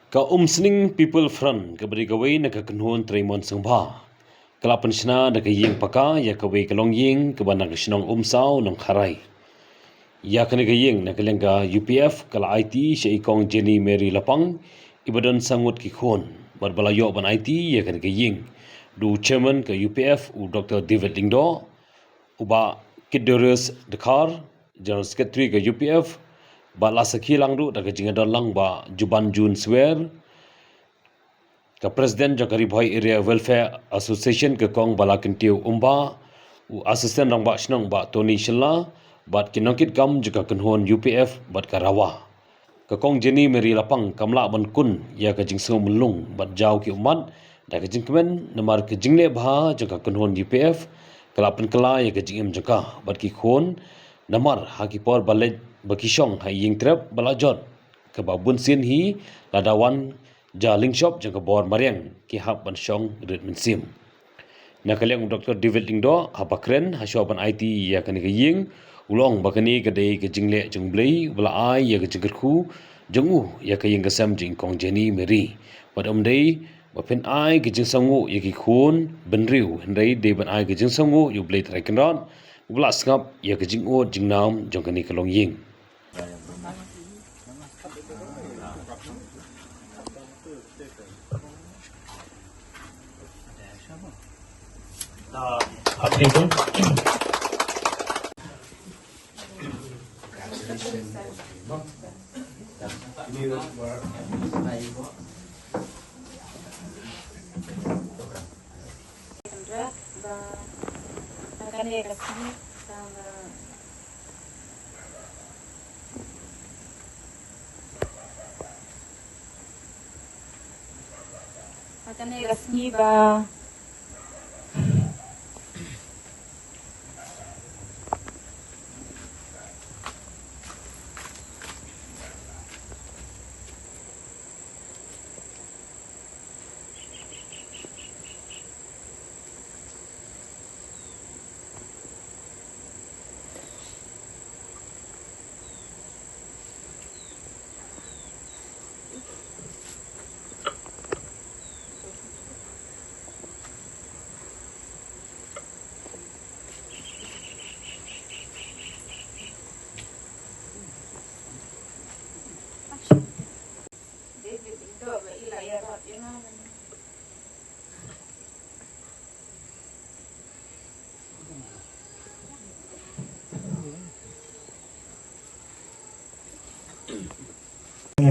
Ka Sning People Front ka beri gawai na ka kanhon Traymon Sangba. Kalapan sina na ka ying paka ya ka wei kalong ying ka ba na ka sinong saw ng karay. Ya ka na ka ying na kalengga UPF kala IT siya ikong Jenny Mary Lapang ibadan sangut kikon. Barbalayo ban IT ya ka na ka ying. Du chairman ka UPF u Dr. David Lingdo uba Kidurus Dekar General Secretary ka UPF ba lasaki langdu da ka jingadon lang ba Juban Jun Swear ka President Jakari Boy Area Welfare Association ka kong balakintiu umba u assistant rang ba shnong ba Tony Shilla bat kinongkit kam juga kenhon UPF bat karawa ka kong Jenny Mary Lapang kamla ban kun ya ka jingso melung bat jau ki umat da ka jingkemen namar ka jingle bha juga kenhon UPF kalapan kala ya ka jingem jaka bat ki khon namar haki por balej bakisong hai ying trap balajot ke babun sin hi ladawan ja link shop jang ke bor mariang ki hab ban shong red mensim na kaleng Dr. David Lingdo habakren hasyo ban IT ya kan ke ying ulong bakani ke dei ke jingle jung blei bala ai ya ke jingkerku jungu ya ke ying ke sam jing kong Jenny Mary wadam dei bapen ai ke jing sangu ya ki khun benriu hendai dei ban ai ke jing sangu yu blei trai kenron bala skap ya ke jing o jing nam jong kani kalong ying Apa itu? Akan resmi ba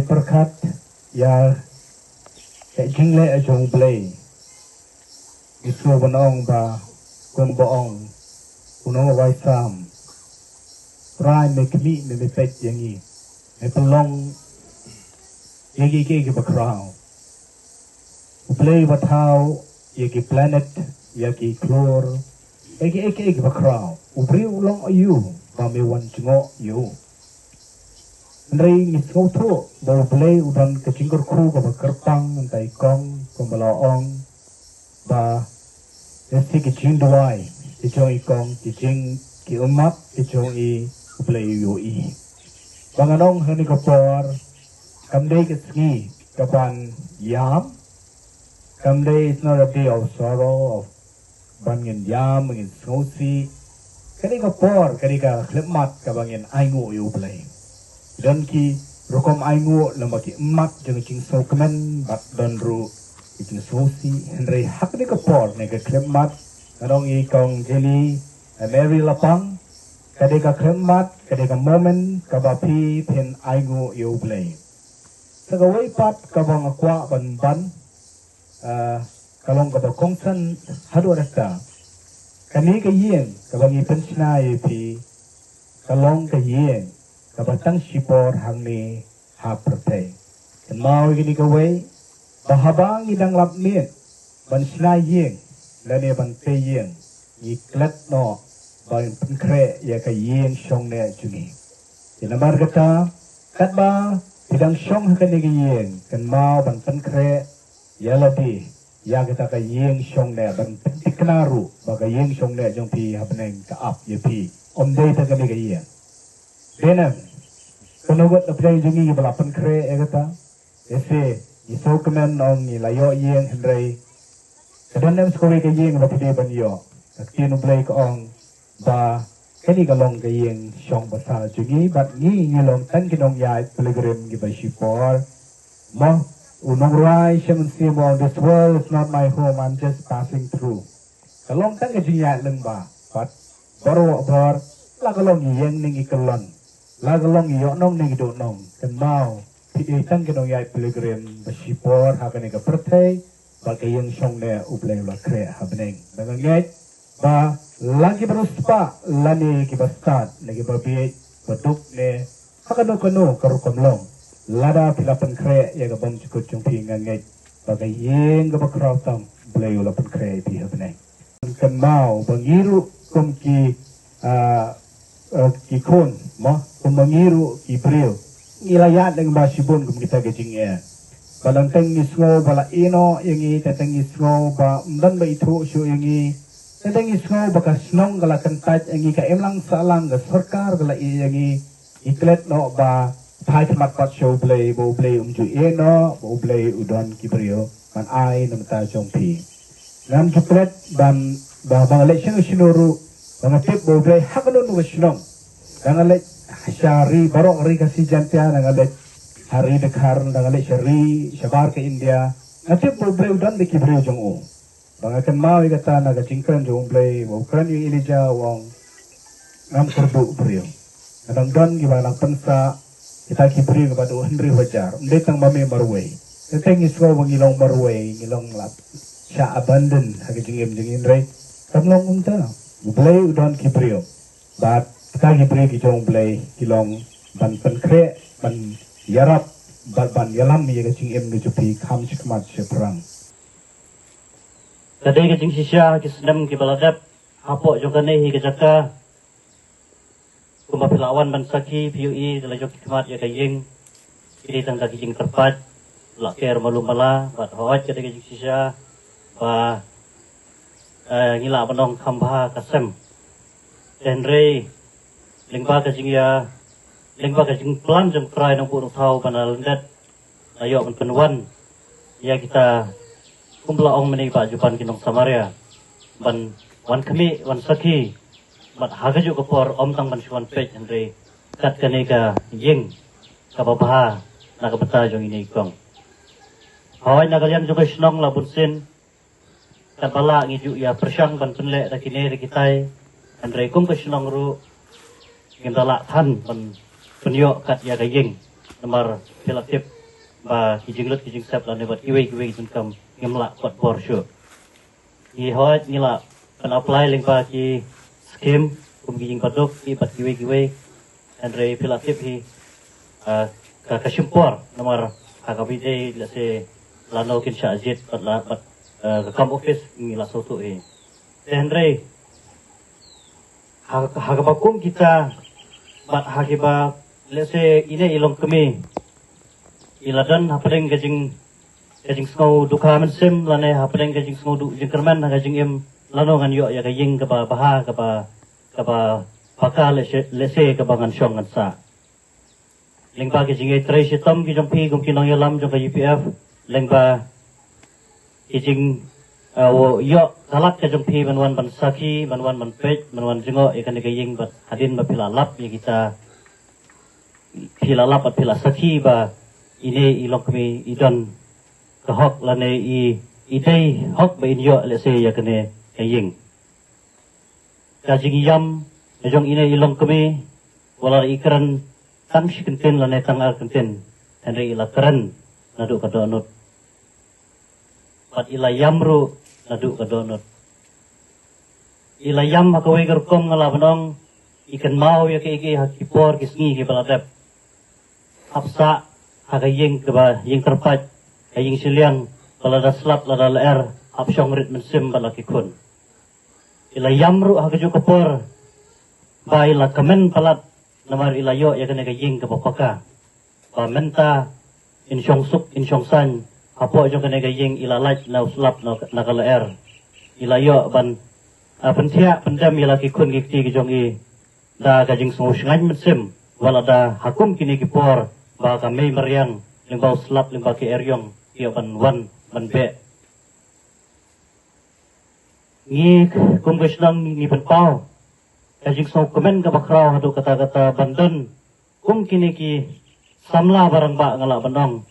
Perkat ya jingle ajong blay isu banong ba kun boong unong wai sam try make me me pet yangi e pelong yagi ke background play what how yagi planet yagi chlor yagi background ubri ulong ayu ba me wan chingo you Ndai ngisau tu baru play udan kecingkur ku ke kerpang entai kong pembelaong ba esi kecing duai kecing ikong kecing ki umat kecing I play yoi banganong hani kapor kamdai kesengi kapan yam kamdai is not a day of sorrow of bangin yam bangin snosi kani kapor kani ka klepmat kabangin aingu yu play dan ki rokom aingu lama ki emak jeng cing so kemen bat dan ru cing so si henry hak ni kapor ne ke klemat kadong I kong Jenny Mary Lapang kade ka klemat kade ka moment kabapi pen aingu yo blay sagawai pat kabang akwa ban kalong ka kongsan hadu resta kani ka yin kabang ipen sinai pi kalong ka yin kabatang sipor hangni haperte mau gini kawai bahabang idang lapmin ban sinaying lane ban peying iklat no ban penkre ya ka ying shong ne jungi dinamar kata katba idang shong hakane ka ying kan mau ban penkre ya ladi ya kita ka ying shong ne ban tiknaru baga ying shong ne jong pi hapneng ka ap ye pi omdei ta ka ying denam Penugut na pray jungi balapan kre egata ese iso kemen ong ni layo yeng hendrei kadang nem skowe ke yeng ba pide ban yo tin blai ko ong ba kani galong ke yeng shong ba sa jungi bat ni ngilong tan kinong ya pilgrim gi ba shipor mo unong rai shem simo this world is not my home, I'm just passing through kalong tan ke jinya leng ba bat baro bor la kalong yeng ning ikalon la kalong yo nong ning do nong kan mau tan kinong ya pilgrim ba shipor ha kani ka pertai ba ke yeng shong ne ublai la kre ha beneng dengan ngai ba lagi beruspa lani ki bastat lagi babi beduk ne hakano kano karukomlong lada pilapan kre ya ga bom cikut jungpi ngangai bagai yeng ga bakrautam belayu lapan kre bi habne kan mau bangiru kum ki ki kon mo kum bangiru ki bril ilayat dengan basibun kum kita gejing ya balang teng isngo bala ino yangi teteng isngo ba mdan ba itu syu yangi sedang isngo bakas nong gala kentat yangi ka emlang salang ga sarkar gala yangi iklet no ba thai thmat pat show play bo play umju eno bo play udon kibrio man ai nam ta jongpi ngam juklet ban ba bang election usinuru bang tip bo play hakno nu wisnong ngale syari barok ri kasi jantia ngale hari dekar ngale syari syabar ke India ngati bo play udon de kibrio jong o bang akan mau kata naga cingkran jong play bo kran yung ilija wong ngam kerbu brio kadang don gimana pensa kita kibri kepada Henry Wajar datang mami marway datang iswa mengilong marway ngilong lap sya abandon hagi jengim rai kamlong unta blay udon kibrio bat kita kibri kijong blay kilong ban penkre ban yarap ban yalam ya jengim nujupi kam cikmat seperang kadai kajing sisya kisdam kibaladap hapok jokane hi kejaka kumapilawan bansaki PUI dalajok hikmat ya kaying kiri tangga kijing terpat laker malumala bat hawat kada kijing sisya ba ngila banong khamba kasem denre lingba kijing ya lingba kijing plan jeng krai nang puruk thau panal ndat ayo penwan ya kita kumpla ong meni ba jupan kinong samaria ban wan kami wan saki mat hagaju kapor om tang bansuan pej andre kat kaneka yeng kababaha nakabata jong ini kong hawai nagalian juga snong labun sin kat bala ngiju ya persyang ban penle dakine rikitai andre kum ke snong ru ngindala than ban penyo kat ya gayeng nomor pilatip ba kijing lut kijing sap lan bat iwe tungkam ngemla kot bor syu i hawai ngila kan apply lingpa ki skim kumgijing padok i bat giwe andre pilatip hi kasimpor nomor hakabide lase lano kin syajit bat kam office ngila soto hi andre hagabakum kita bat hagiba lase ine ilong kami iladan hapadeng gajing snow duka mensim lane hapadeng gajing snow du jengkerman gajing em lano ngan yo ya kaying kaba baha kaba paka lese kaba ngan syong ngan sa lengba ke jingai trai sitam ki jong pi gum kinong yalam jong ka UPF lengba ki jing yo kalak ke jong pi manwan ban saki manwan man pej manwan jingo ikan kaying bat hadin ba pilalap ya kita pilalap at pilasaki ba ine ilok kami idon kahok lane i idai hok ba inyo lese ya kane kaying kajing yam jong ine ilong kami wala ikran tam shikentin lane tang ar kentin henry ila keren nadu kadonot pat ila yamru nadu kadonot ila yam hakawe gerkom ngalabanong ikan mau ya ke hakipor kisngi ke baladap hapsa hakaying keba ying terpat kaying siliang balada slap lada laer hapsyong rit mensim balakikun ila yamru hakaju kapor ba ila kamen palat namar ila yo ya kene kaying kapapaka ba menta in syong san hapo jong kene kaying ila laj na uslap na kalaer ila yo ban pentia pendam ila kikun gikti kijong i da kajing sngusngan mensim walada hakum kini kipor ba kami meriang limba uslap limba ki eryong ia ban be ngi kum Krishnang ni ban pau kajing so komen ka bakrau hadu kata-kata bandan kum kini ki samla barang ba ngala bandong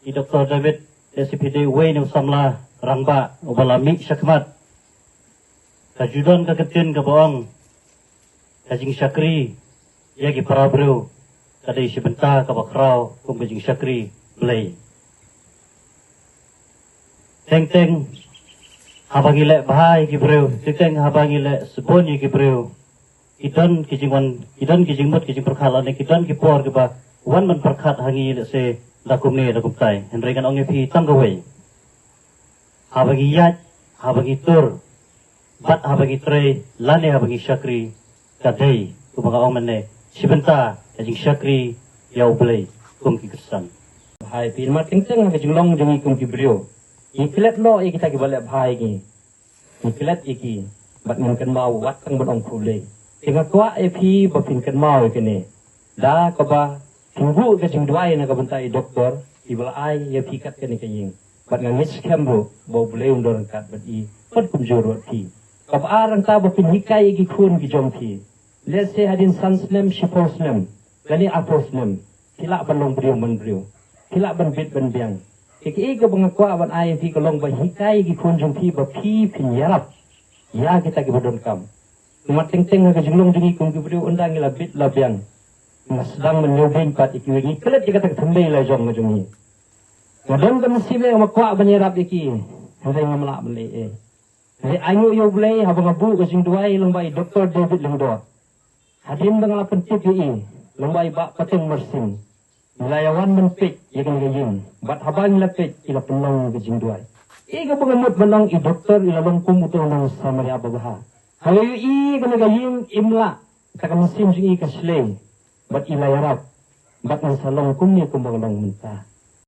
i Dr. David SPD way ni samla rang ba ubala mik syakmat kajudan ka ketin ka boong kajing syakri ya ki parabru kadai sibenta ka bakrau kum kajing syakri belai teng habangile bahai ki breu teng habangile seboni ki breu kidan kijing mut kijing perkhalan kidan ki por ki ba wan man perkhat hangi le se dakum tai henry kan ong phi tam gawai habangi yat habangi tur bat habangi tre lane habangi syakri kadai kumaga ong manne sibenta kajing syakri yau belai kum ki kesan hai pirmat kengceng ke julong jongi kum ki brio iklet lo kita ki balek bhai ki iklet iki bat ngan kan mau wat kang bodong khule tinga kwa epi bapin kan mau ke ne da ko ba tunggu ke jing duai na ka bentai doktor ibal ai ye pikat ke ne ke ying bat ngan mis kembo bo bule undor kat bat I pat kum jorot ki ka ba arang ta bapin hikai ki khun ki jom ki let's say hadin sansnem shiposnem gani aposnem kila balong brio man brio kila ban bit ban biang iki ka bang kwa ban ai pi ko long ba hikai ki khun jom pi ba pi pin yarap ya kita ki bodon kam Umat teng-teng ke jenglong jengi kum ki brio undang ila bit la biang mas sedang menyobin pat iki wingi kelet jika tak thembei la jong ngajongi ngadon kan sibe ma kwa banyerap iki hore ngamla bele e hai ayu yo bele habang abu ke sing duai lombai Dr. David Lengdo hadin bang la pentit yi lombai ba pateng mersing wilayawan menpik yakin gayeng bat habang lepek ila penong ke sing duai ika pengemut menang I doktor ila longkum utong nang samari ababaha hayo I kana gayeng imla takam sim sing I kasleng bat ilayarap bat nang salong kum ni kum bangalong menta